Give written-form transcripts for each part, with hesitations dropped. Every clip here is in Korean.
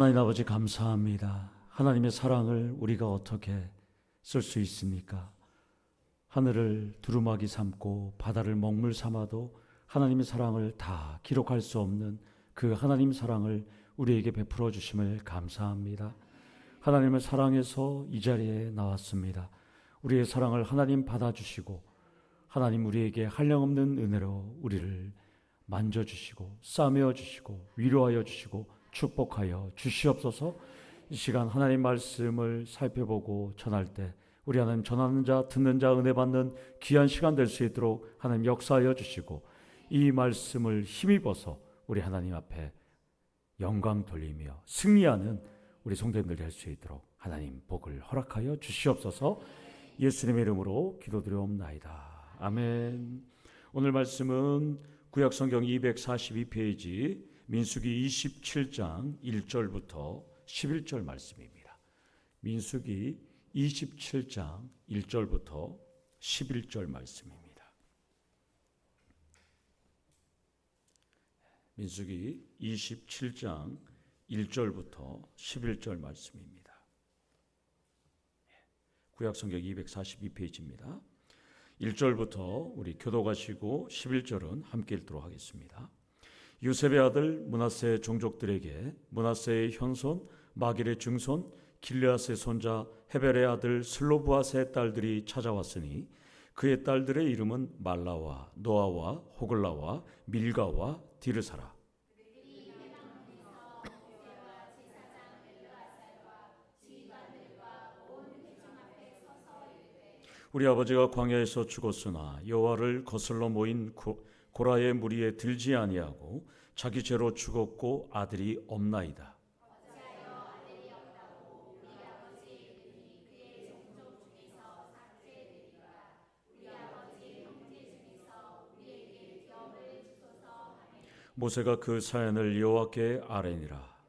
하나님 아버지 감사합니다. 하나님의 사랑을 우리가 어떻게 쓸 수 있습니까? 하늘을 두루마기 삼고 바다를 먹물 삼아도 하나님의 사랑을 다 기록할 수 없는 그 하나님 사랑을 우리에게 베풀어 주심을 감사합니다. 하나님을 사랑해서 이 자리에 나왔습니다. 우리의 사랑을 하나님 받아주시고 하나님 우리에게 한량없는 은혜로 우리를 만져주시고 싸매어 주시고 위로하여 주시고 축복하여 주시옵소서. 이 시간 하나님 말씀을 살펴보고 전할 때 우리 하나님 전하는 자 듣는 자 은혜 받는 귀한 시간 될 수 있도록 하나님 역사하여 주시고 이 말씀을 힘입어서 우리 하나님 앞에 영광 돌리며 승리하는 우리 성도님들 될 수 있도록 하나님 복을 허락하여 주시옵소서. 예수님의 이름으로 기도드려옵나이다. 아멘. 오늘 말씀은 구약성경 242페이지 민수기 27장 1절부터 11절 말씀입니다. 민수기 27장 1절부터 11절 말씀입니다. 민수기 27장 1절부터 11절 말씀입니다. 구약성경 242페이지입니다. 1절부터 우리 교독하시고 11절은 함께 읽도록 하겠습니다. 요셉의 아들 므낫세의 종족들에게 므낫세의 현손 마길의 증손 길르앗의 손자 헤벨의 아들 슬로브앗의 딸들이 찾아왔으니 그의 딸들의 이름은 말라와 노아와 호글라와 밀가와 디르사라. 우리 아버지가 광야에서 죽었으나 여호와를 거슬러 모인 고라의 무리에 들지 아니하고 자기 죄로 죽었고 아들이 없나이다. 모세가 그 사연을 여호와께 아뢰니라.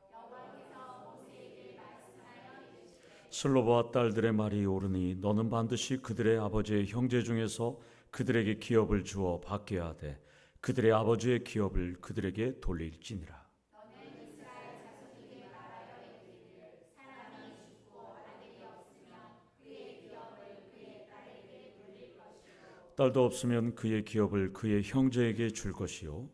슬로바와 딸들의 말이 옳으니 너는 반드시 그들의 아버지의 형제 중에서 그들에게 기업을 주어 받게 하되 그들의 아버지의 기업을 그들에게 돌릴지니라. 딸도 없으면 그의 기업을 그의 형제에게 줄 것이요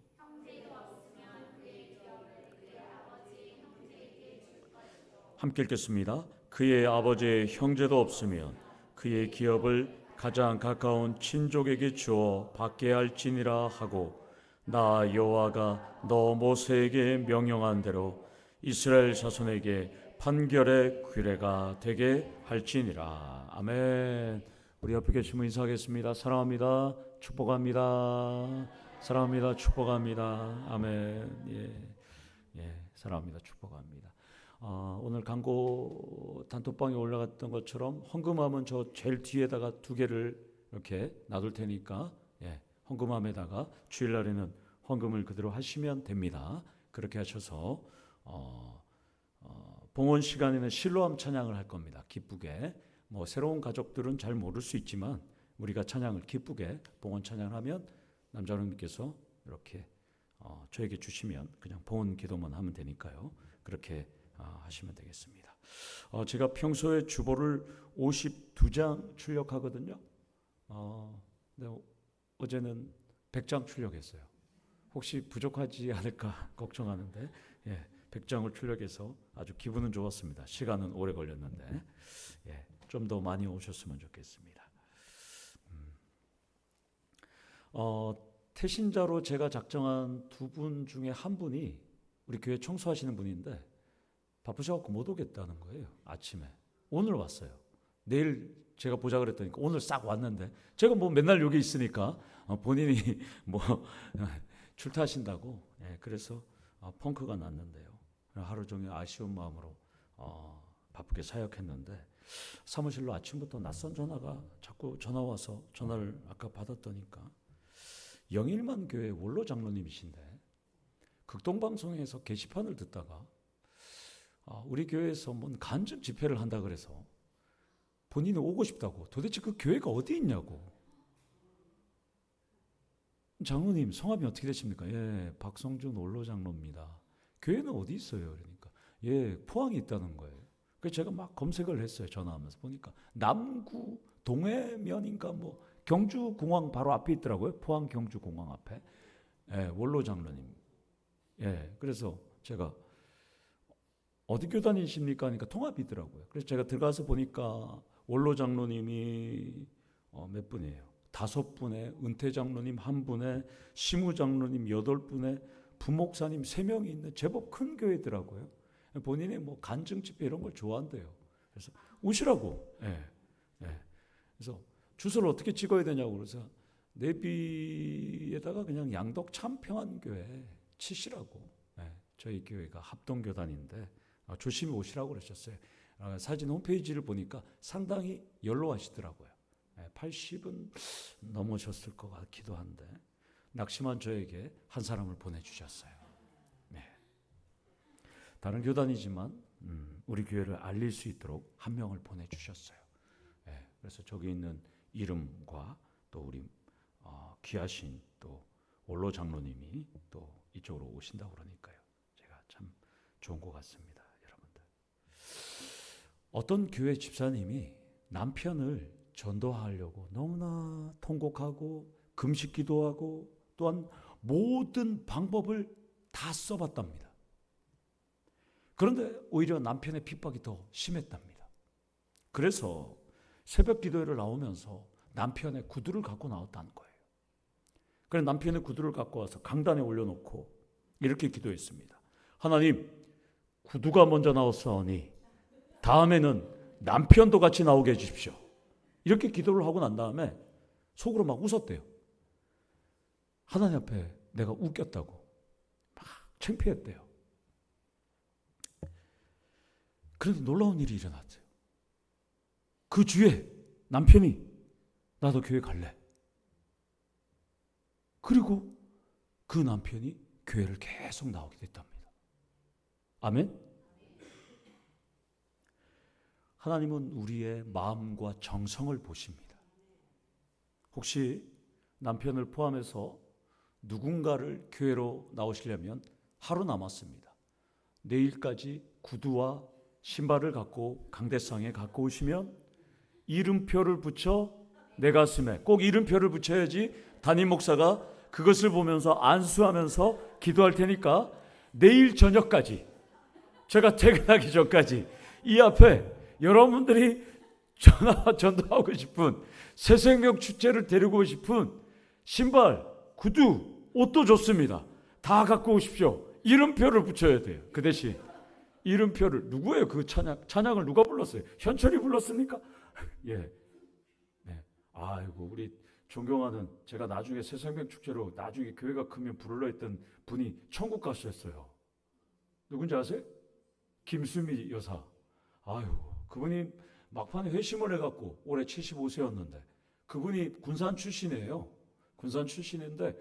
함께 읽겠습니다. 그의 아버지의 형제도 없으면 그의 기업을 가장 가까운 친족에게 주어 받게 할지니라 하고 나 여호와가 너 모세에게 명령한 대로 이스라엘 자손에게 판결의 규례가 되게 할지니라. 아멘. 우리 옆에 계시면 인사하겠습니다. 사랑합니다. 축복합니다. 사랑합니다. 축복합니다. 아멘. 사랑합니다. 축복합니다. 오늘 광고 단톡방에 올라갔던 것처럼 헌금함은 저 제일 뒤에다가 두 개를 이렇게 놔둘 테니까 헌금함에다가 주일날에는 헌금을 그대로 하시면 됩니다. 그렇게 하셔서 봉헌 시간에는 실로암 찬양을 할 겁니다. 기쁘게. 새로운 가족들은 잘 모를 수 있지만 우리가 찬양을 기쁘게 봉헌 찬양을 하면 남자님께서 이렇게 저에게 주시면 그냥 봉헌 기도만 하면 되니까요. 그렇게 하시면 되겠습니다. 제가 평소에 주보를 52장 출력하거든요. 근데 어제는 100장 출력했어요. 혹시 부족하지 않을까 걱정하는데 100장을 출력해서 아주 기분은 좋았습니다. 시간은 오래 걸렸는데 좀 더 많이 오셨으면 좋겠습니다. 태신자로 제가 작정한 두 분 중에 한 분이 우리 교회 청소하시는 분인데 바쁘셔갖고 못 오겠다는 거예요. 아침에. 오늘 왔어요. 내일 제가 보자 그랬더니 오늘 싹 왔는데 제가 맨날 여기 있으니까 본인이 출타하신다고 그래서 펑크가 났는데요. 하루 종일 아쉬운 마음으로 바쁘게 사역했는데 사무실로 아침부터 낯선 전화가 자꾸 전화 와서 전화를 아까 받았더니까 영일만 교회 원로 장로님이신데 극동방송에서 게시판을 듣다가 우리 교회에서 간증 집회를 한다 그래서 본인이 오고 싶다고. 도대체 그 교회가 어디 있냐고. 장로님 성함이 어떻게 되십니까? 박성준 원로 장로입니다. 교회는 어디 있어요? 그러니까 예, 포항이 있다는 거예요. 그래서 제가 막 검색을 했어요. 전화하면서 보니까 남구 동해면인가 뭐 경주공항 바로 앞에 있더라고요. 포항 경주공항 앞에. 예, 원로 장로님. 예, 그래서 제가 어디 교회 다니십니까 하니까 통합이더라고요. 그래서 제가 들어가서 보니까 원로 장로님이 몇 분이에요? 5분에 은퇴 장로님 1분에 시무 장로님 8분에 부목사님 3명이 있는 제법 큰 교회더라고요. 본인이 뭐 간증 집회 이런 걸 좋아한대요. 그래서 오시라고. 예, 예. 그래서 주소를 어떻게 찍어야 되냐고 그래서 내비에다가 그냥 양덕 참평안교회 치시라고. 예, 저희 교회가 합동교단인데 조심히 오시라고 그러셨어요. 사진 홈페이지를 보니까 상당히 연로하시더라고요. 80은 넘으셨을 것 같기도 한데 낙심한 저에게 한 사람을 보내주셨어요. 네. 다른 교단이지만 우리 교회를 알릴 수 있도록 한 명을 보내주셨어요. 네. 그래서 저기 있는 이름과 또 우리 귀하신 또 원로 장로님이 또 이쪽으로 오신다고 그러니까요. 제가 참 좋은 것 같습니다. 여러분들. 어떤 교회 집사님이 남편을 전도하려고 너무나 통곡하고 금식 기도하고 또한 모든 방법을 다 써봤답니다. 그런데 오히려 남편의 핍박이 더 심했답니다. 그래서 새벽 기도회를 나오면서 남편의 구두를 갖고 나왔다는 거예요. 그래서 남편의 구두를 갖고 와서 강단에 올려놓고 이렇게 기도했습니다. 하나님, 구두가 먼저 나왔사오니 다음에는 남편도 같이 나오게 해주십시오. 이렇게 기도를 하고 난 다음에 속으로 막 웃었대요. 하나님 앞에 내가 웃겼다고 막 창피했대요. 그런데 놀라운 일이 일어났어요. 그 주에 남편이 나도 교회 갈래. 그리고 그 남편이 교회를 계속 나오게 됐답니다. 아멘. 하나님은 우리의 마음과 정성을 보십니다. 혹시 남편을 포함해서 누군가를 교회로 나오시려면 하루 남았습니다. 내일까지 구두와 신발을 갖고 강대상에 갖고 오시면 이름표를 붙여 내 가슴에 꼭 이름표를 붙여야지 담임 목사가 그것을 보면서 안수하면서 기도할 테니까 내일 저녁까지 제가 퇴근하기 전까지 이 앞에 여러분들이 전도하고 싶은 새생명 축제를 데리고 싶은 신발, 구두, 옷도 좋습니다. 다 갖고 오십시오. 이름표를 붙여야 돼요. 그 대신 이름표를 누구예요? 그 찬양을 누가 불렀어요? 현철이 불렀습니까? 예. 네. 아이고 우리 존경하는 제가 나중에 새생명 축제로 나중에 교회가 크면 부르려 했던 분이 천국 가셨어요. 누군지 아세요? 김수미 여사. 아유 그분이 막판에 회심을 해갖고 올해 75세였는데 그분이 군산 출신이에요. 군산 출신인데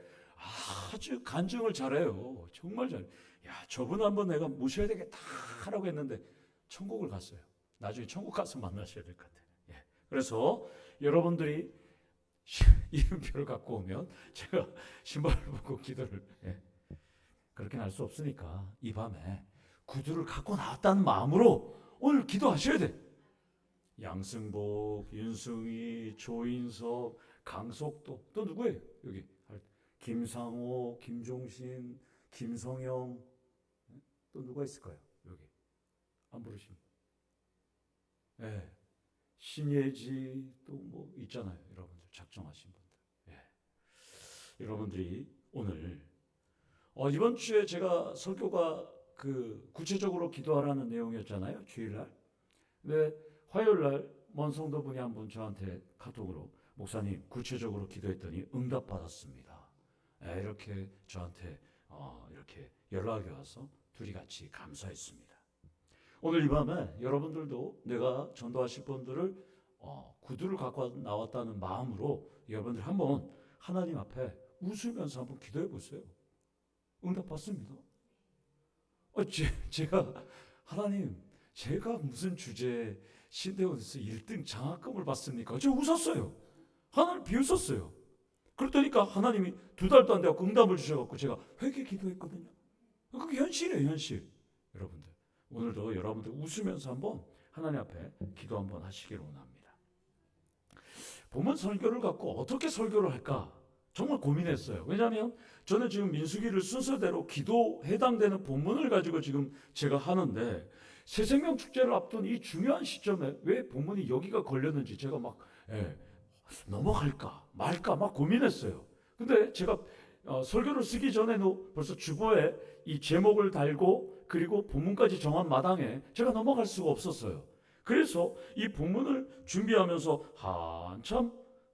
아주 간증을 잘해요. 정말 잘해요. 야 저분 한번 내가 모셔야 되겠다 하라고 했는데 천국을 갔어요. 나중에 천국 가서 만나셔야 될 것 같아요. 예. 그래서 여러분들이 이름표를 갖고 오면 제가 신발을 보고 기도를 그렇게는 할 수 없으니까 이 밤에 구두를 갖고 나왔다는 마음으로 오늘 기도하셔야 돼. 양승복, 윤승희, 조인석, 강석도 또 누구예요? 여기 김상호, 김종신, 김성영 또 누가 있을까요? 여기 안 부르시면 예. 신예지 또 뭐 있잖아요. 여러분들 작정하신 분들. 예. 여러분들이 오늘 이번 주에 제가 설교가 그 구체적으로 기도하라는 내용이었잖아요. 주일날. 근데 화요일날 먼 성도분이 한 분 저한테 카톡으로 목사님 구체적으로 기도했더니 응답받았습니다. 예, 이렇게 저한테 이렇게 연락이 와서 둘이 같이 감사했습니다. 오늘 이 밤에 여러분들도 내가 전도하실 분들을 구두를 갖고 나왔다는 마음으로 여러분들 한번 하나님 앞에 웃으면서 한번 기도해 보세요. 응답받습니다. 제가 하나님 제가 무슨 주제에 신대원에서 1등 장학금을 받습니까? 제가 웃었어요. 하나님 비웃었어요. 그랬더니까 하나님이 2달도 안 돼서 응답을 주셔서 제가 회개 기도했거든요. 그게 현실이에요. 현실. 여러분들 오늘도 여러분들 웃으면서 한번 하나님 앞에 기도 한번 하시기를 원합니다. 본문 설교를 갖고 어떻게 설교를 할까 정말 고민했어요. 왜냐하면 저는 지금 민수기를 순서대로 기도 해당되는 본문을 가지고 지금 제가 하는데 새생명 축제를 앞둔 이 중요한 시점에 왜 본문이 여기가 걸렸는지 제가 막 넘어갈까 말까 막 고민했어요. 근데 제가 설교를 쓰기 전에도 벌써 주보에 이 제목을 달고 그리고 본문까지 정한 마당에 제가 넘어갈 수가 없었어요. 그래서 이 본문을 준비하면서 한참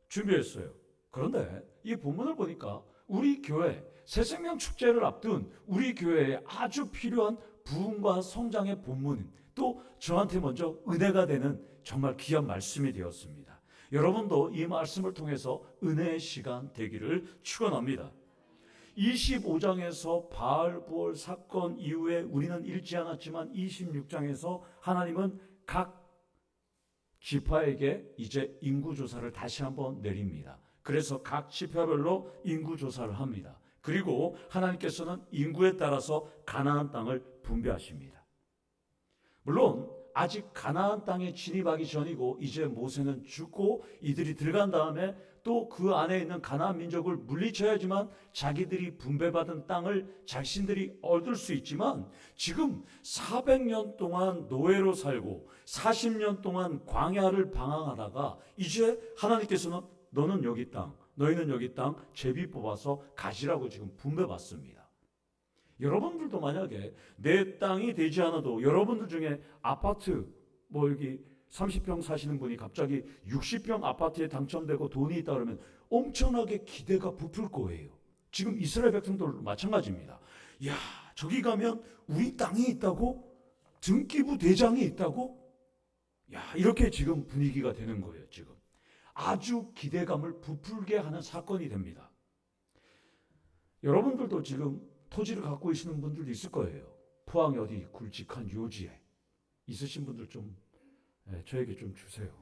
준비했어요. 그런데 이 본문을 보니까 우리 교회 새생명 축제를 앞둔 우리 교회에 아주 필요한 부흥과 성장의 본문, 또 저한테 먼저 은혜가 되는 정말 귀한 말씀이 되었습니다. 여러분도 이 말씀을 통해서 은혜의 시간 되기를 축원합니다. 25장에서 바알부올 사건 이후에 우리는 읽지 않았지만 26장에서 하나님은 각 지파에게 이제 인구조사를 다시 한번 내립니다. 그래서 각 지파별로 인구조사를 합니다. 그리고 하나님께서는 인구에 따라서 가나안 땅을 분배하십니다. 물론 아직 가나안 땅에 진입하기 전이고 이제 모세는 죽고 이들이 들어간 다음에 또 그 안에 있는 가나안 민족을 물리쳐야지만 자기들이 분배받은 땅을 자신들이 얻을 수 있지만 지금 400년 동안 노예로 살고 40년 동안 광야를 방황하다가 이제 하나님께서는 너는 여기 땅, 너희는 여기 땅 제비 뽑아서 가지라고 지금 분배받습니다. 여러분들도 만약에 내 땅이 되지 않아도 여러분들 중에 아파트 여기 30평 사시는 분이 갑자기 60평 아파트에 당첨되고 돈이 있다 그러면 엄청나게 기대가 부풀 거예요. 지금 이스라엘 백성들도 마찬가지입니다. 야, 저기 가면 우리 땅이 있다고? 등기부 대장이 있다고? 야, 이렇게 지금 분위기가 되는 거예요. 지금 아주 기대감을 부풀게 하는 사건이 됩니다. 여러분들도 지금 토지를 갖고 계시는 분들도 있을 거예요. 포항 어디 굵직한 요지에 있으신 분들 좀 저에게 좀 주세요.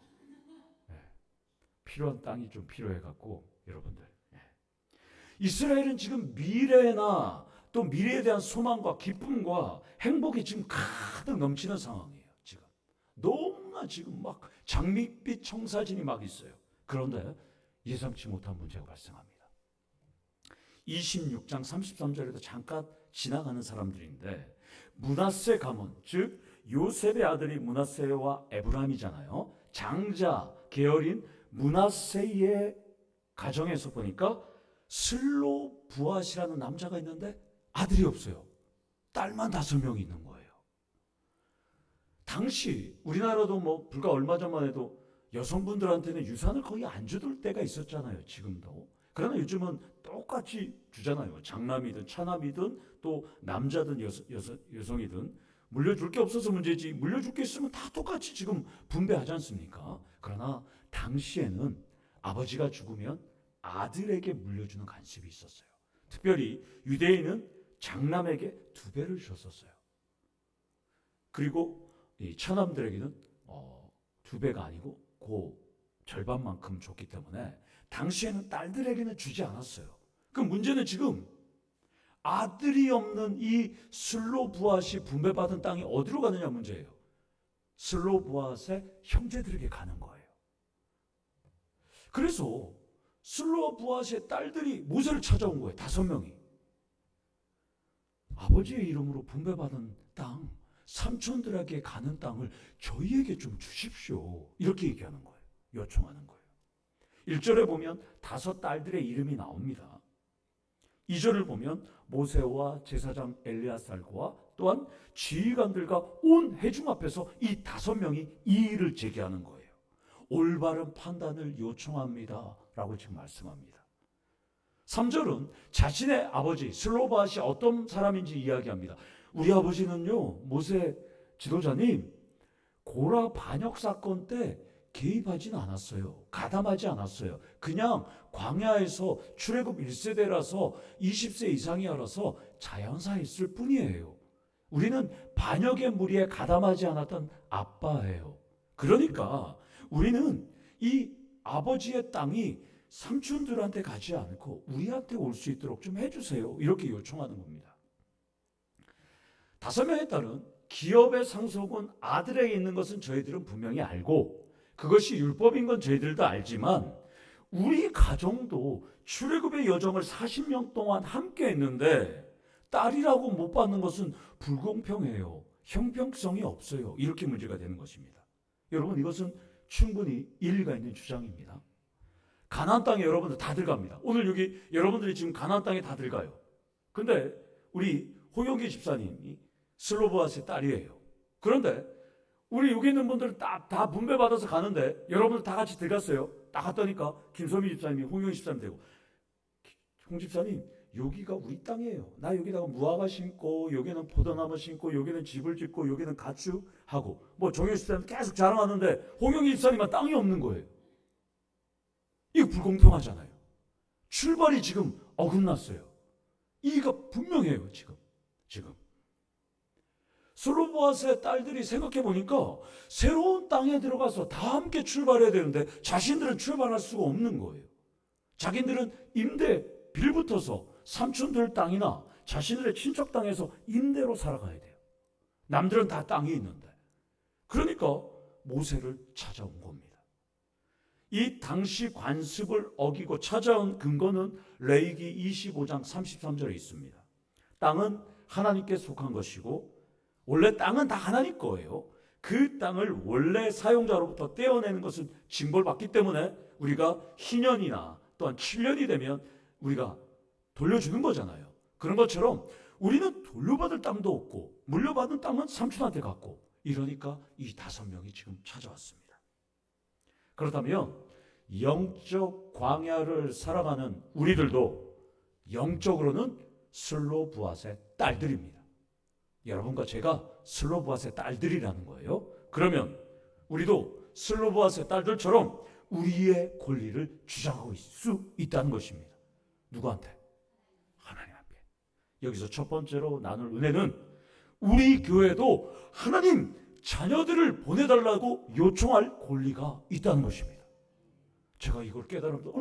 필요한 땅이 좀 필요해갖고 여러분들. 이스라엘은 지금 미래나 또 미래에 대한 소망과 기쁨과 행복이 지금 가득 넘치는 상황이에요. 지금 너무나 지금 막 장밋빛 청사진이 막 있어요. 그런데 예상치 못한 문제가 발생합니다. 26장 33절에도 잠깐 지나가는 사람들인데 므낫세 가문, 즉 요셉의 아들이 므낫세와 에브라임이잖아요. 장자 계열인 므낫세의 가정에서 보니까 슬로부앗이라는 남자가 있는데 아들이 없어요. 딸만 5명이 있는 거예요. 당시 우리나라도 불과 얼마 전만 해도 여성분들한테는 유산을 거의 안 주던 때가 있었잖아요. 지금도. 그러나 요즘은 똑같이 주잖아요. 장남이든 차남이든 또 남자든 여성이든 물려줄 게 없어서 문제지 물려줄 게 있으면 다 똑같이 지금 분배하지 않습니까? 그러나 당시에는 아버지가 죽으면 아들에게 물려주는 관습이 있었어요. 특별히 유대인은 장남에게 2배를 줬었어요. 그리고 이 처남들에게는 2배가 아니고 그 절반만큼 줬기 때문에 당시에는 딸들에게는 주지 않았어요. 그 문제는 지금 아들이 없는 이 슬로부앗이 분배받은 땅이 어디로 가느냐 문제예요. 슬로부앗의 형제들에게 가는 거예요. 그래서 슬로부앗의 딸들이 모세를 찾아온 거예요. 5명이. 아버지의 이름으로 분배받은 땅, 삼촌들에게 가는 땅을 저희에게 좀 주십시오. 이렇게 얘기하는 거예요. 요청하는 거예요. 1절에 보면 5 딸들의 이름이 나옵니다. 2절을 보면 모세와 제사장 엘리아살과 또한 지휘관들과 온 회중 앞에서 이 5명이 이의를 제기하는 거예요. 올바른 판단을 요청합니다 라고 지금 말씀합니다. 3절은 자신의 아버지 슬로바앗이 어떤 사람인지 이야기합니다. 우리 아버지는요, 모세 지도자님, 고라 반역 사건 때 개입하진 않았어요. 가담하지 않았어요. 그냥 광야에서 출애굽 1세대라서 20세 이상이라서 자연사했을 뿐이에요. 우리는 반역의 무리에 가담하지 않았던 아빠예요. 그러니까 우리는 이 아버지의 땅이 삼촌들한테 가지 않고 우리한테 올 수 있도록 좀 해주세요. 이렇게 요청하는 겁니다. 5명의 딸은 기업의 상속은 아들에게 있는 것은 저희들은 분명히 알고 그것이 율법인 건 저희들도 알지만 우리 가정도 출애굽의 여정을 40년 동안 함께 했는데 딸이라고 못 받는 것은 불공평해요. 형평성이 없어요. 이렇게 문제가 되는 것입니다. 여러분, 이것은 충분히 일리가 있는 주장입니다. 가나안 땅에 여러분들 다들 갑니다. 오늘 여기 여러분들이 지금 가나안 땅에 다들 가요. 근데 우리 호영기 집사님이 슬로보아스의 딸이에요. 그런데 우리 여기 있는 분들은 다 분배받아서 가는데 여러분들 다 같이 들어갔어요. 딱 갔더니까 김소미 집사님이 홍영기 집사님 되고, 홍 집사님 여기가 우리 땅이에요. 나 여기다가 무화과 심고 여기는 포도나무 심고 여기는 집을 짓고 여기는 가축하고, 뭐 정영 집사님 계속 자랑하는데 홍영기 집사님은 땅이 없는 거예요. 이거 불공평하잖아요. 출발이 지금 어긋났어요. 이가 분명해요. 지금 슬로보아스의 딸들이 생각해 보니까 새로운 땅에 들어가서 다 함께 출발해야 되는데 자신들은 출발할 수가 없는 거예요. 자기들은 임대 빌붙어서 삼촌들 땅이나 자신들의 친척 땅에서 임대로 살아가야 돼요. 남들은 다 땅이 있는데. 그러니까 모세를 찾아온 겁니다. 이 당시 관습을 어기고 찾아온 근거는 레위기 25장 33절에 있습니다. 땅은 하나님께 속한 것이고 원래 땅은 다 하나님 거예요. 그 땅을 원래 사용자로부터 떼어내는 것은 징벌 받기 때문에 우리가 희년이나 또한 7년이 되면 우리가 돌려주는 거잖아요. 그런 것처럼 우리는 돌려받을 땅도 없고 물려받은 땅은 삼촌한테 갔고, 이러니까 이 5명이 지금 찾아왔습니다. 그렇다면 영적 광야를 살아가는 우리들도 영적으로는 슬로보아스의 딸들입니다. 여러분과 제가 슬로보아스의 딸들이라는 거예요. 그러면 우리도 슬로보아스의 딸들처럼 우리의 권리를 주장하고 있을 수 있다는 것입니다. 누구한테? 하나님 앞에. 여기서 첫 번째로 나눌 은혜는 우리 교회도 하나님 자녀들을 보내달라고 요청할 권리가 있다는 것입니다. 제가 이걸 깨달으면서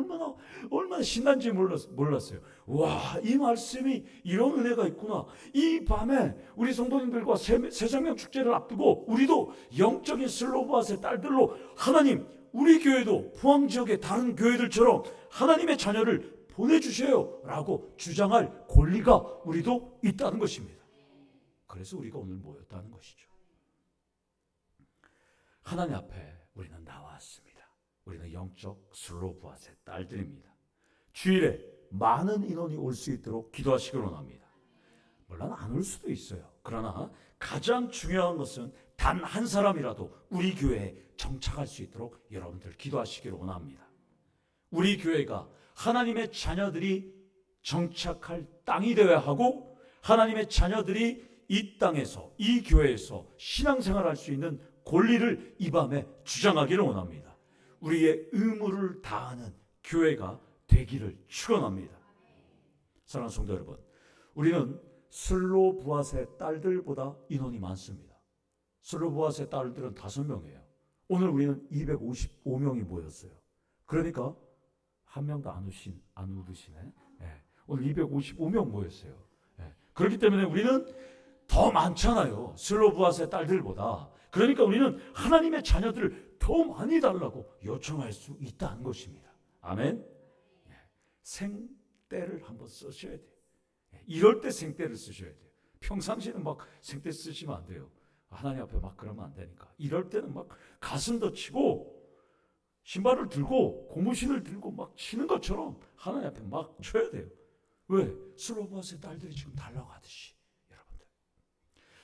얼마나 신난지 몰랐어요. 와, 이 말씀이 이런 은혜가 있구나. 이 밤에 우리 성도님들과 새생명 축제를 앞두고 우리도 영적인 슬로보아스의 딸들로 하나님, 우리 교회도 포항 지역의 다른 교회들처럼 하나님의 자녀를 보내주세요 라고 주장할 권리가 우리도 있다는 것입니다. 그래서 우리가 오늘 모였다는 것이죠. 하나님 앞에 우리는 나왔습니다. 우리는 영적 슬로보아스의 딸들입니다. 주일에 많은 인원이 올 수 있도록 기도하시기를 원합니다. 물론 안 올 수도 있어요. 그러나 가장 중요한 것은 단 한 사람이라도 우리 교회에 정착할 수 있도록 여러분들 기도하시기를 원합니다. 우리 교회가 하나님의 자녀들이 정착할 땅이 되어야 하고, 하나님의 자녀들이 이 땅에서, 이 교회에서 신앙생활할 수 있는 권리를 이 밤에 주장하기를 원합니다. 우리의 의무를 다하는 교회가 되기를 축원합니다. 사랑하는 성도 여러분, 우리는 슬로보아스의 딸들보다 인원이 많습니다. 슬로보아스의 딸들은 5명이에요. 오늘 우리는 255명이 모였어요. 그러니까 한 명도 안 오시네. 네. 오늘 255명 모였어요. 네. 그렇기 때문에 우리는 더 많잖아요. 슬로보아스의 딸들보다. 그러니까 우리는 하나님의 자녀들을 더 많이 달라고 요청할 수 있다는 것입니다. 아멘. 생떼를 한번 쓰셔야 돼요. 이럴 때 생떼를 쓰셔야 돼요. 평상시에는 막 생떼 쓰시면 안 돼요. 하나님 앞에 막 그러면 안 되니까. 이럴 때는 막 가슴도 치고 신발을 들고 고무신을 들고 막 치는 것처럼 하나님 앞에 막 쳐야 돼요. 왜? 슬로보아스의 딸들이 지금 달라고 하듯이. 여러분들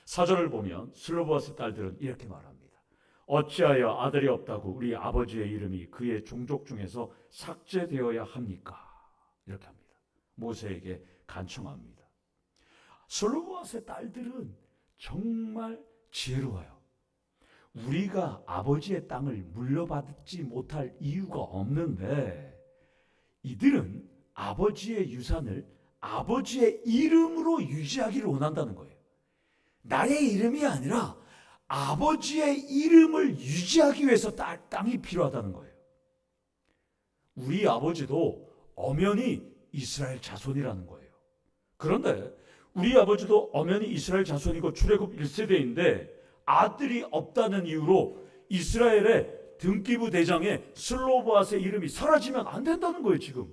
4절을 보면 슬로보아스의 딸들은 이렇게 말합니다. 어찌하여 아들이 없다고 우리 아버지의 이름이 그의 종족 중에서 삭제되어야 합니까? 이렇게 합니다. 모세에게 간청합니다. 슬로보아스의 딸들은 정말 지혜로워요. 우리가 아버지의 땅을 물려받지 못할 이유가 없는데 이들은 아버지의 유산을 아버지의 이름으로 유지하기를 원한다는 거예요. 나의 이름이 아니라 아버지의 이름을 유지하기 위해서 땅이 필요하다는 거예요. 우리 아버지도 엄연히 이스라엘 자손이라는 거예요. 그런데 우리 아버지도 엄연히 이스라엘 자손이고 출애굽 1세대인데 아들이 없다는 이유로 이스라엘의 등기부 대장에 슬로보앗의 이름이 사라지면 안 된다는 거예요. 지금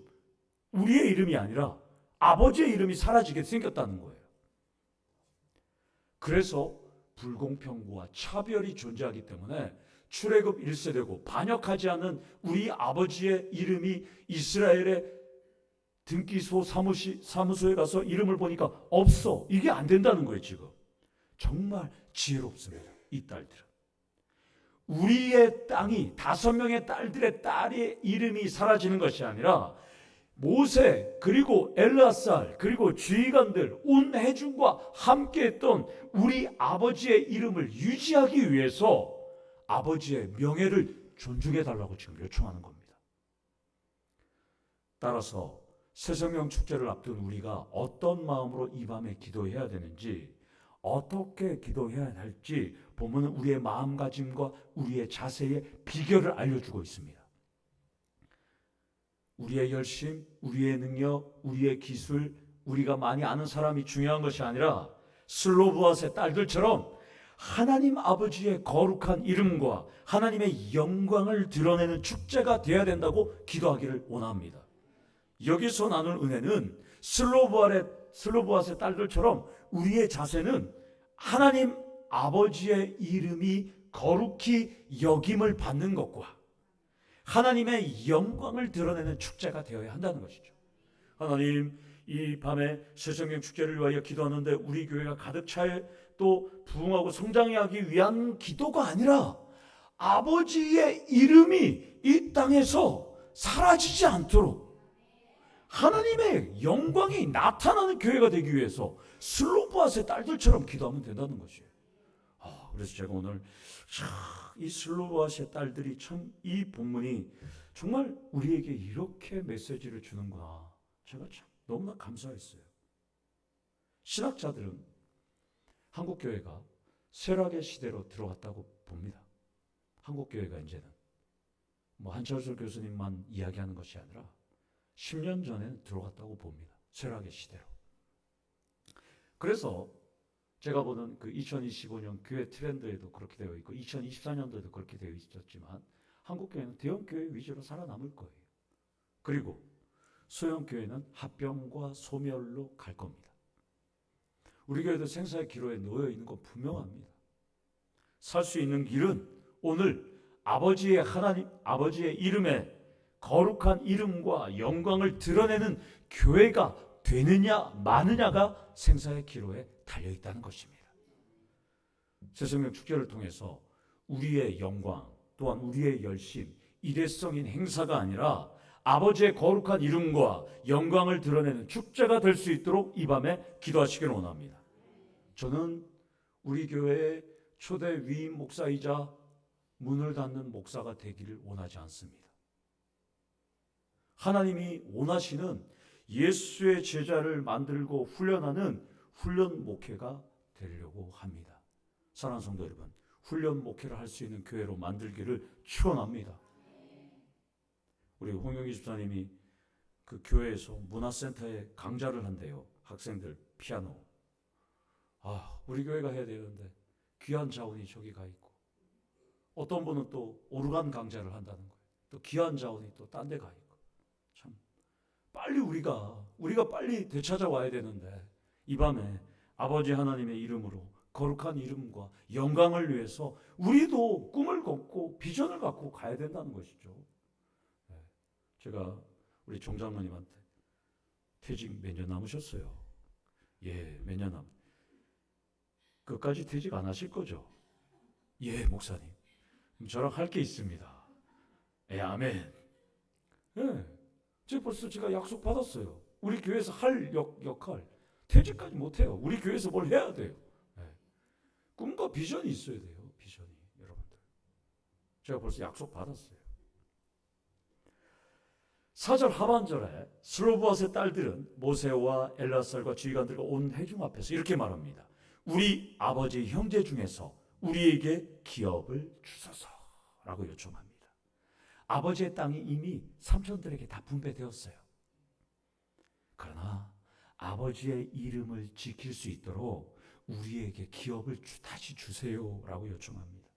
우리의 이름이 아니라 아버지의 이름이 사라지게 생겼다는 거예요. 그래서 불공평과 차별이 존재하기 때문에 출애굽 1세대고 반역하지 않은 우리 아버지의 이름이 이스라엘의 등기소 사무소에 가서 이름을 보니까 없어. 이게 안 된다는 거예요. 지금 정말 지혜롭습니다. 이 딸들은 우리의 땅이 5명의 딸들의 딸의 이름이 사라지는 것이 아니라 모세 그리고 엘르아살 그리고 지휘관들 온 회중과 함께했던 우리 아버지의 이름을 유지하기 위해서 아버지의 명예를 존중해 달라고 지금 요청하는 겁니다. 따라서 새성령 축제를 앞둔 우리가 어떤 마음으로 이 밤에 기도해야 되는지, 어떻게 기도해야 할지 보면 우리의 마음가짐과 우리의 자세의 비결을 알려주고 있습니다. 우리의 열심, 우리의 능력, 우리의 기술, 우리가 많이 아는 사람이 중요한 것이 아니라 슬로보앗의 딸들처럼 하나님 아버지의 거룩한 이름과 하나님의 영광을 드러내는 축제가 되어야 된다고 기도하기를 원합니다. 여기서 나눌 은혜는 슬로보앗의 딸들처럼 우리의 자세는 하나님 아버지의 이름이 거룩히 여김을 받는 것과 하나님의 영광을 드러내는 축제가 되어야 한다는 것이죠. 하나님, 이 밤에 새성령 축제를 위하여 기도하는데 우리 교회가 가득 차 또 부흥하고 성장하기 위한 기도가 아니라 아버지의 이름이 이 땅에서 사라지지 않도록 하나님의 영광이 나타나는 교회가 되기 위해서 슬로보앗의 딸들처럼 기도하면 된다는 것이에요. 그래서 제가 오늘 이 슬로보앗의 딸들이 참 이 본문이 정말 우리에게 이렇게 메시지를 주는구나. 제가 참 너무나 감사했어요. 신학자들은 한국교회가 쇠락의 시대로 들어갔다고 봅니다. 한국교회가 이제는 한철수 교수님만 이야기하는 것이 아니라 10년 전에는 들어갔다고 봅니다. 쇠락의 시대로. 그래서 제가 보는 그 2025년 교회 트렌드에도 그렇게 되어 있고 2024년도에도 그렇게 되어 있었지만 한국교회는 대형교회 위주로 살아남을 거예요. 그리고 소형교회는 합병과 소멸로 갈 겁니다. 우리 교회도 생사의 기로에 놓여 있는 건 분명합니다. 살 수 있는 길은 오늘 아버지의 이름에 거룩한 이름과 영광을 드러내는 교회가 되느냐 마느냐가 생사의 기로에 달려 있다는 것입니다. 새성령 축제를 통해서 우리의 영광 또한 우리의 열심, 일회성인 행사가 아니라 아버지의 거룩한 이름과 영광을 드러내는 축제가 될 수 있도록 이 밤에 기도하시길 원합니다. 저는 우리 교회의 초대 위임 목사이자 문을 닫는 목사가 되기를 원하지 않습니다. 하나님이 원하시는 예수의 제자를 만들고 훈련하는 훈련 목회가 되려고 합니다. 사랑하는 성도 여러분, 훈련 목회를 할 수 있는 교회로 만들기를 축원합니다. 우리 홍영기 집사님이 그 교회에서 문화센터에 강좌를 한대요. 학생들 피아노. 우리 교회가 해야 되는데 귀한 자원이 저기 가 있고, 어떤 분은 또 오르간 강좌를 한다는 거예요. 또 귀한 자원이 또 딴 데 가 있고. 참 빨리 우리가 빨리 되찾아와야 되는데 이 밤에 아버지 하나님의 이름으로 거룩한 이름과 영광을 위해서 우리도 꿈을 걷고 비전을 갖고 가야 된다는 것이죠. 제가 우리 종장로님한테 퇴직 몇 년 남으셨어요? 예, 몇 년 끝까지 퇴직 안 하실 거죠? 예, 목사님. 저랑 할 게 있습니다. 예, 아멘. 예, 제가 약속 받았어요. 우리 교회에서 할 역할 퇴직까지 못해요. 우리 교회에서 뭘 해야 돼요. 예. 꿈과 비전이 있어야 돼요. 비전이, 여러분들. 제가 벌써 약속 받았어요. 4절 하반절에 슬로보앗의 딸들은 모세와 엘르아살과 지휘관들과 온 회중 앞에서 이렇게 말합니다. 우리 아버지 형제 중에서 우리에게 기업을 주소서라고 요청합니다. 아버지의 땅이 이미 삼촌들에게 다 분배되었어요. 그러나 아버지의 이름을 지킬 수 있도록 우리에게 기업을 다시 주세요라고 요청합니다.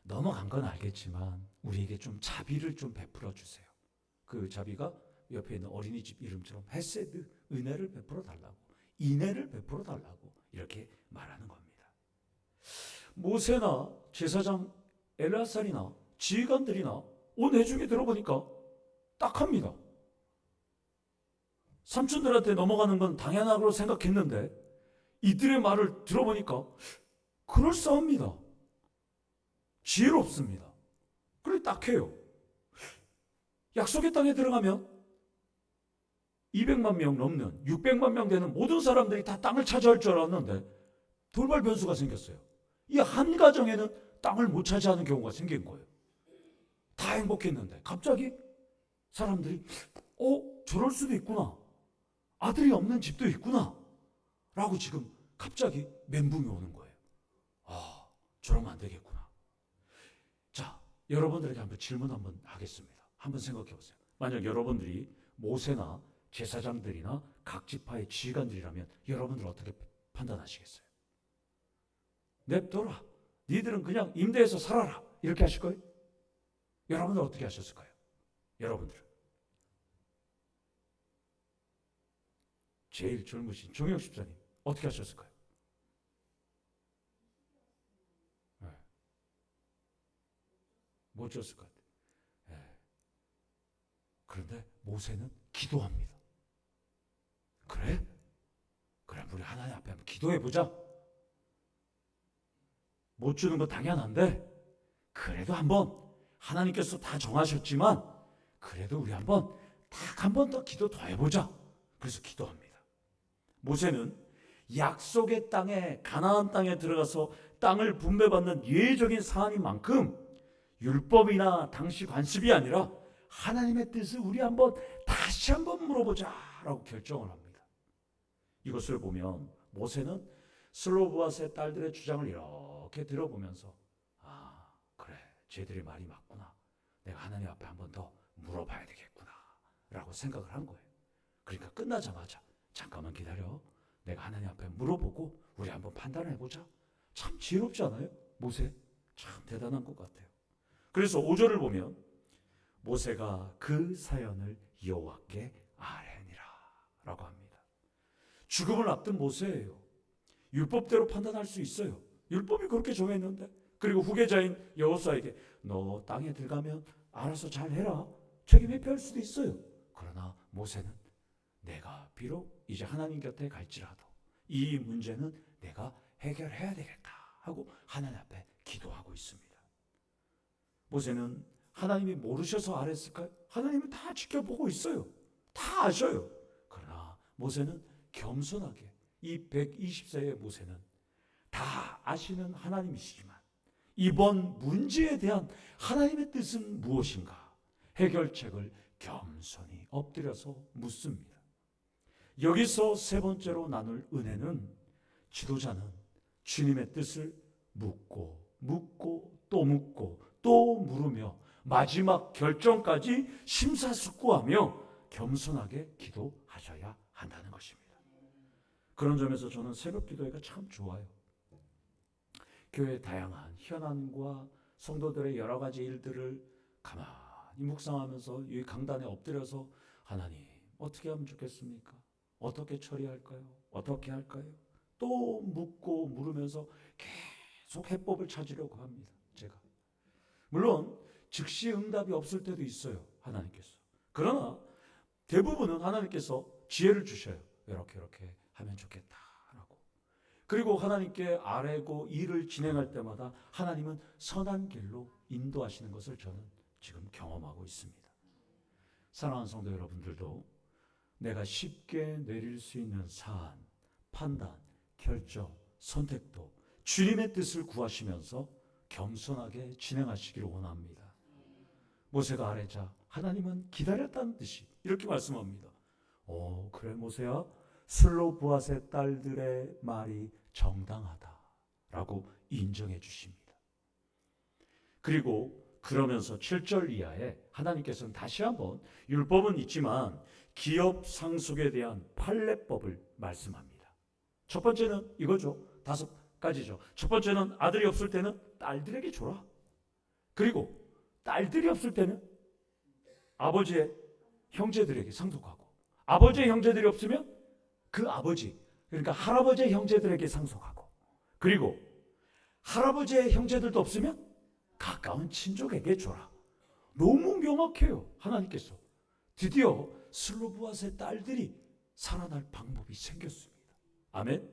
넘어간 건 알겠지만 우리에게 좀 자비를 좀 베풀어 주세요. 그 자비가 옆에 있는 어린이집 이름처럼 헤세드, 은혜를 베풀어 달라고, 인애를 베풀어 달라고 이렇게 말하는 겁니다. 모세나 제사장 엘레아살이나 지휘관들이나 온 회중이 들어보니까 딱합니다. 삼촌들한테 넘어가는 건 당연하다고 생각했는데 이들의 말을 들어보니까 그럴싸합니다. 지혜롭습니다. 그래 딱해요. 약속의 땅에 들어가면 200만 명 넘는 600만 명 되는 모든 사람들이 다 땅을 차지할 줄 알았는데 돌발 변수가 생겼어요. 이 한 가정에는 땅을 못 차지하는 경우가 생긴 거예요. 다 행복했는데 갑자기 사람들이 저럴 수도 있구나. 아들이 없는 집도 있구나. 라고 지금 갑자기 멘붕이 오는 거예요. 저러면 안 되겠구나. 자, 여러분들에게 한번 질문 한번 하겠습니다. 한번 생각해 보세요. 만약 여러분들이 모세나 제사장들이나 각 지파의 지휘관들이라면 여러분들 어떻게 판단하시겠어요? 냅둬라. 니들은 그냥 임대해서 살아라. 이렇게 하실 거예요? 여러분들 어떻게 하셨을까요? 여러분들은. 제일 젊으신 종혁 집사님 어떻게 하셨을까요? 네. 못 줬을 것 같아요. 네. 그런데 모세는 기도합니다. 그래? 그래, 우리 하나님 앞에 한번 기도해보자. 못 주는 거 당연한데 그래도 한번 하나님께서 다 정하셨지만 그래도 우리 한번 딱 한 번 더 기도 더 해보자. 그래서 기도합니다. 모세는 약속의 땅에 가나안 땅에 들어가서 땅을 분배받는 예외적인 사안인 만큼 율법이나 당시 관습이 아니라 하나님의 뜻을 우리 한번 다시 한번 물어보자 라고 결정을 합니다. 이것을 보면 모세는 슬로브앗의 딸들의 주장을 이렇게 들어보면서 그래, 쟤들의 말이 맞구나. 내가 하나님 앞에 한번 더 물어봐야 되겠구나 라고 생각을 한 거예요. 그러니까 끝나자마자 잠깐만 기다려. 내가 하나님 앞에 물어보고 우리 한번 판단을 해보자. 참 지혜롭지 않아요? 모세 참 대단한 것 같아요. 그래서 5절을 보면 모세가 그 사연을 여호와께 아뢰니라 라고 합니다. 죽음을 앞둔 모세예요. 율법대로 판단할 수 있어요. 율법이 그렇게 정했는데. 그리고 후계자인 여호수아에게 너 땅에 들어가면 알아서 잘 해라. 책임 회피할 수도 있어요. 그러나 모세는 내가 비록 이제 하나님 곁에 갈지라도 이 문제는 내가 해결해야 되겠다 하고 하나님 앞에 기도하고 있습니다. 모세는 하나님이 모르셔서 아랬을까요? 하나님은 다 지켜보고 있어요. 다 아셔요. 그러나 모세는 겸손하게, 이 120세의 모세는 다 아시는 하나님이시지만 이번 문제에 대한 하나님의 뜻은 무엇인가? 해결책을 겸손히 엎드려서 묻습니다. 여기서 세 번째로 나눌 은혜는 지도자는 주님의 뜻을 묻고 또 묻고 또 물으며 마지막 결정까지 심사숙고하며 겸손하게 기도하셔야 한다는 것입니다. 그런 점에서 저는 새벽 기도회가 참 좋아요. 교회의 다양한 현안과 성도들의 여러 가지 일들을 가만히 묵상하면서 이 강단에 엎드려서 하나님 어떻게 하면 좋겠습니까? 어떻게 처리할까요? 어떻게 할까요? 또 묻고 물으면서 계속 해법을 찾으려고 합니다. 제가 물론 즉시 응답이 없을 때도 있어요. 하나님께서. 그러나 대부분은 하나님께서 지혜를 주셔요. 이렇게 하면 좋겠다라고. 그리고 하나님께 아뢰고 일을 진행할 때마다 하나님은 선한 길로 인도하시는 것을 저는 지금 경험하고 있습니다. 사랑하는 성도 여러분들도 내가 쉽게 내릴 수 있는 사안, 판단, 결정, 선택도 주님의 뜻을 구하시면서 겸손하게 진행하시기를 원합니다. 모세가 아뢰자 하나님은 기다렸다는 듯이 이렇게 말씀합니다. 그래 모세야, 슬로브앗의 딸들의 말이 정당하다라고 인정해 주십니다. 그리고 그러면서 7절 이하에 하나님께서는 다시 한번 율법은 있지만 기업 상속에 대한 판례법을 말씀합니다. 첫 번째는 이거죠. 5가지죠. 첫 번째는 아들이 없을 때는 딸들에게 줘라. 그리고 딸들이 없을 때는 아버지의 형제들에게 상속하고, 아버지의 형제들이 없으면 그 아버지, 그러니까 할아버지의 형제들에게 상속하고, 그리고 할아버지의 형제들도 없으면 가까운 친족에게 줘라. 너무 명확해요. 하나님께서 드디어 슬로브앗의 딸들이 살아날 방법이 생겼습니다. 아멘.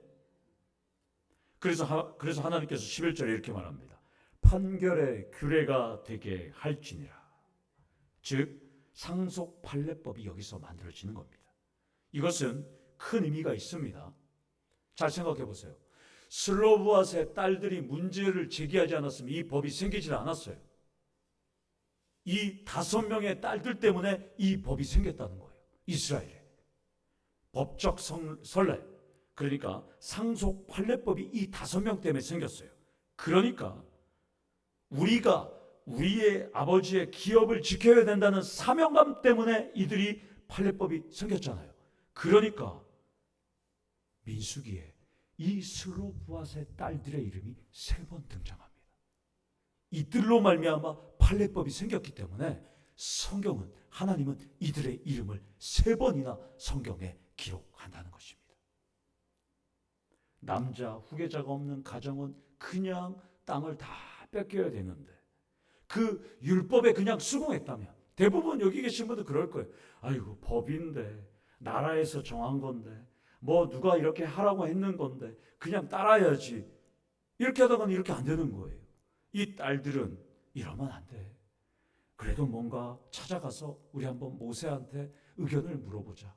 그래서 하나님께서 11절에 이렇게 말합니다. 판결의 규례가 되게 할지니라. 즉 상속 판례법이 여기서 만들어지는 겁니다. 이것은 큰 의미가 있습니다. 잘 생각해 보세요. 슬로브앗의 딸들이 문제를 제기하지 않았으면 이 법이 생기지 않았어요. 이 5명의 딸들 때문에 이 법이 생겼다는 거예요. 이스라엘에. 법적 선례, 그러니까 상속 판례법이 이 5명 때문에 생겼어요. 그러니까 우리가 우리의 아버지의 기업을 지켜야 된다는 사명감 때문에 이들이 판례법이 생겼잖아요. 그러니까 민수기에 이 슬로브앗의 딸들의 이름이 3번 등장합니다. 이들로 말미암아 판례법이 생겼기 때문에 성경은, 하나님은 이들의 이름을 3번이나 성경에 기록한다는 것입니다. 남자 후계자가 없는 가정은 그냥 땅을 다 뺏겨야 되는데 그 율법에 그냥 수긍했다면, 대부분 여기 계신 분들 그럴 거예요. 아이고 법인데, 나라에서 정한 건데, 뭐 누가 이렇게 하라고 했는 건데 그냥 따라야지, 이렇게 하다가는 이렇게 안 되는 거예요. 이 딸들은 이러면 안 돼. 그래도 뭔가 찾아가서 우리 한번 모세한테 의견을 물어보자.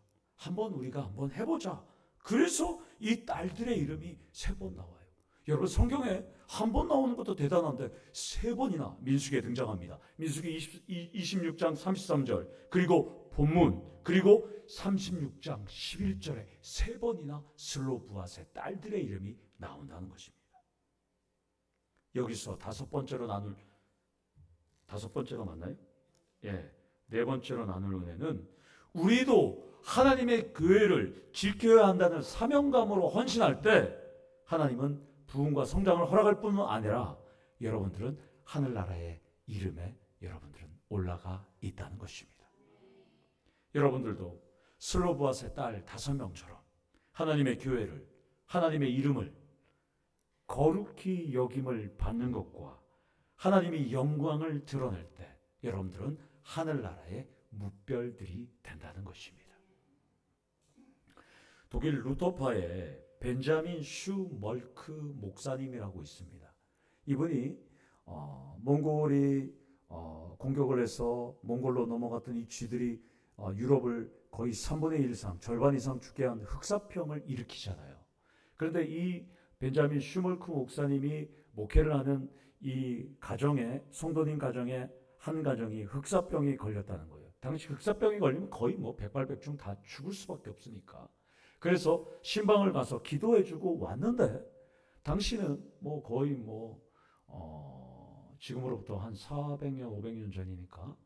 우리가 한번 해보자. 그래서 이 딸들의 이름이 3번 나와요. 여러분 성경에 한 번 나오는 것도 대단한데 3번이나 민수기에 등장합니다. 민수기 26장 33절, 그리고 본문, 그리고 36장 11절에 3번이나 슬로브앗의 딸들의 이름이 나온다는 것입니다. 여기서 5번째가 맞나요? 예, 4번째로 나눌 은혜는 우리도 하나님의 교회를 지켜야 한다는 사명감으로 헌신할 때 하나님은 부흥과 성장을 허락할 뿐만 아니라 여러분들은 하늘나라의 이름에 여러분들은 올라가 있다는 것입니다. 여러분들도 슬로브앗의 딸 5명처럼 하나님의 교회를, 하나님의 이름을 거룩히 여김을 받는 것과 하나님이 영광을 드러낼 때 여러분들은 하늘나라의 뭇별들이 된다는 것입니다. 독일 루터파의 벤자민 슈멀크 목사님이라고 있습니다. 이분이 몽골이 공격을 해서 몽골로 넘어갔던 이 쥐들이 유럽을 거의 3분의 1 이상, 절반 이상 죽게 한 흑사병을 일으키잖아요. 그런데 이 벤자민 슈멀크 목사님이 목회를 하는 이 가정에, 성도님 가정에 한 가정이 흑사병이 걸렸다는 거예요. 당시 흑사병이 걸리면 거의 백발백중 다 죽을 수밖에 없으니까. 그래서 신방을 가서 기도해주고 왔는데 당시는 거의 지금으로부터 한 400년, 500년 전이니까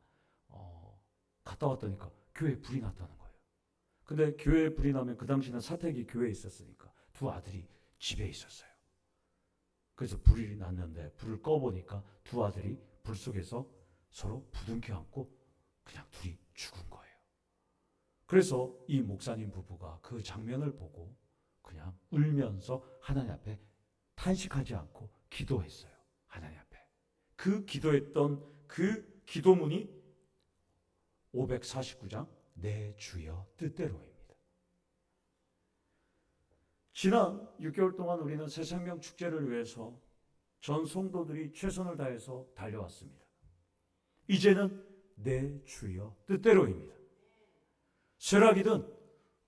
갔다 왔다니까 교회에 불이 났다는 거예요. 근데 교회에 불이 나면 그 당시는 사택이 교회에 있었으니까 2 아들이 집에 있었어요. 그래서 불이 났는데 불을 꺼보니까 2 아들이 불 속에서 서로 부둥켜 안고 그냥 둘이 죽은 거예요. 그래서 이 목사님 부부가 그 장면을 보고 그냥 울면서 하나님 앞에 탄식하지 않고 기도했어요. 하나님 앞에. 그 기도했던 그 기도문이 549장 내 주여 뜻대로입니다. 지난 6개월 동안 우리는 새생명 축제를 위해서 전 성도들이 최선을 다해서 달려왔습니다. 이제는 내 주여 뜻대로입니다. 쇠락이든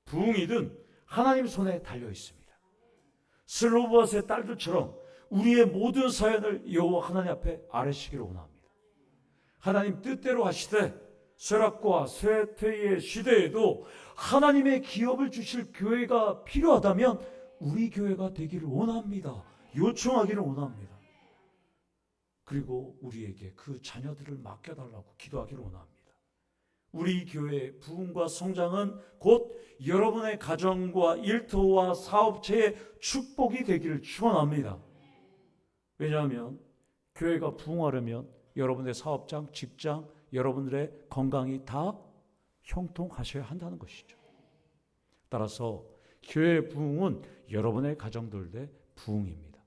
부흥이든 하나님 손에 달려 있습니다. 슬로브앗의 딸들처럼 우리의 모든 사연을 여호와 하나님 앞에 아뢰시기를 원합니다. 하나님 뜻대로 하시되 쇠락과 쇠퇴의 시대에도 하나님의 기업을 주실 교회가 필요하다면 우리 교회가 되기를 원합니다. 요청하기를 원합니다. 그리고 우리에게 그 자녀들을 맡겨달라고 기도하기를 원합니다. 우리 교회의 부흥과 성장은 곧 여러분의 가정과 일터와 사업체의 축복이 되기를 축원합니다. 왜냐하면 교회가 부흥하려면 여러분의 사업장, 직장, 여러분들의 건강이 다 형통하셔야 한다는 것이죠. 따라서 교회의 부흥은 여러분의 가정들의 부흥입니다.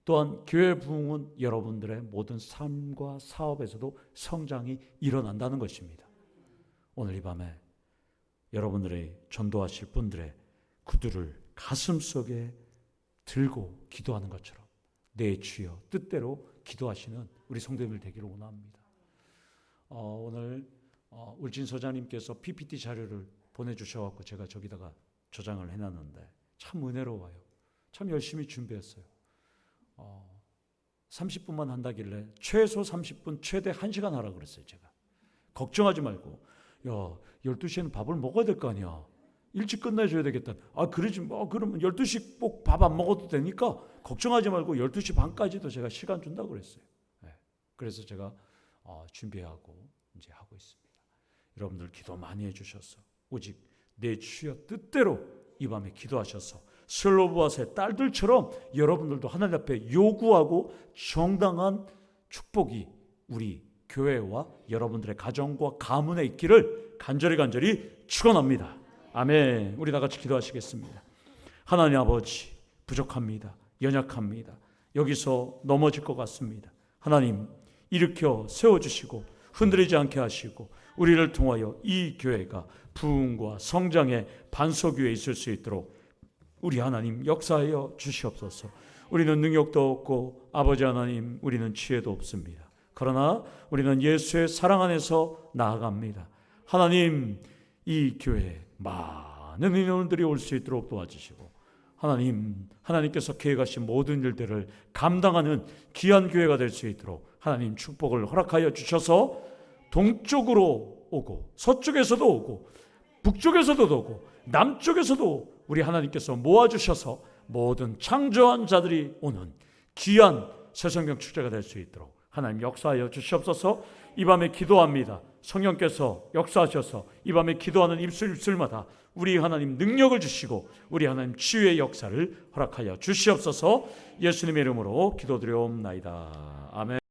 또한 교회 부흥은 여러분들의 모든 삶과 사업에서도 성장이 일어난다는 것입니다. 오늘 이 밤에 여러분들의 전도하실 분들의 구두를 가슴속에 들고 기도하는 것처럼 내 주여 뜻대로 기도하시는 우리 성도님들 되기를 원합니다. 오늘 울진 서장님께서 PPT 자료를 보내주셔서 제가 저기다가 저장을 해놨는데 참 은혜로워요. 참 열심히 준비했어요. 30분만 한다길래 최소 30분 최대 1시간 하라고 그랬어요. 제가 걱정하지 말고, 야 12시에는 밥을 먹어야 될 거 아니야, 일찍 끝내줘야 되겠다. 그러지 그러면 12시 꼭 밥 안 먹어도 되니까 걱정하지 말고 12시 반까지도 제가 시간 준다고 그랬어요. 네. 그래서 제가 준비하고 이제 하고 있습니다. 여러분들 기도 많이 해주셔서 오직 내 주여 뜻대로 이 밤에 기도하셔서 슬로브아스의 딸들처럼 여러분들도 하나님 앞에 요구하고 정당한 축복이 우리 교회와 여러분들의 가정과 가문에 있기를 간절히 축원합니다. 아멘. 우리 다 같이 기도하시겠습니다. 하나님 아버지, 부족합니다. 연약합니다. 여기서 넘어질 것 같습니다. 하나님 일으켜 세워주시고 흔들리지 않게 하시고 우리를 통하여 이 교회가 부흥과 성장의 반석 위에 있을 수 있도록 우리 하나님 역사하여 주시옵소서. 우리는 능력도 없고 아버지 하나님 우리는 지혜도 없습니다. 그러나 우리는 예수의 사랑 안에서 나아갑니다. 하나님 이 교회에 많은 인원들이 올 수 있도록 도와주시고 하나님께서 계획하신 모든 일들을 감당하는 귀한 교회가 될 수 있도록 하나님 축복을 허락하여 주셔서 동쪽으로 오고 서쪽에서도 오고 북쪽에서도 오고 남쪽에서도 우리 하나님께서 모아주셔서 모든 창조한 자들이 오는 귀한 새성경 축제가 될 수 있도록 하나님 역사하여 주시옵소서. 이 밤에 기도합니다. 성령께서 역사하셔서 이 밤에 기도하는 입술마다 우리 하나님 능력을 주시고 우리 하나님 치유의 역사를 허락하여 주시옵소서. 예수님의 이름으로 기도드리옵나이다. 아멘.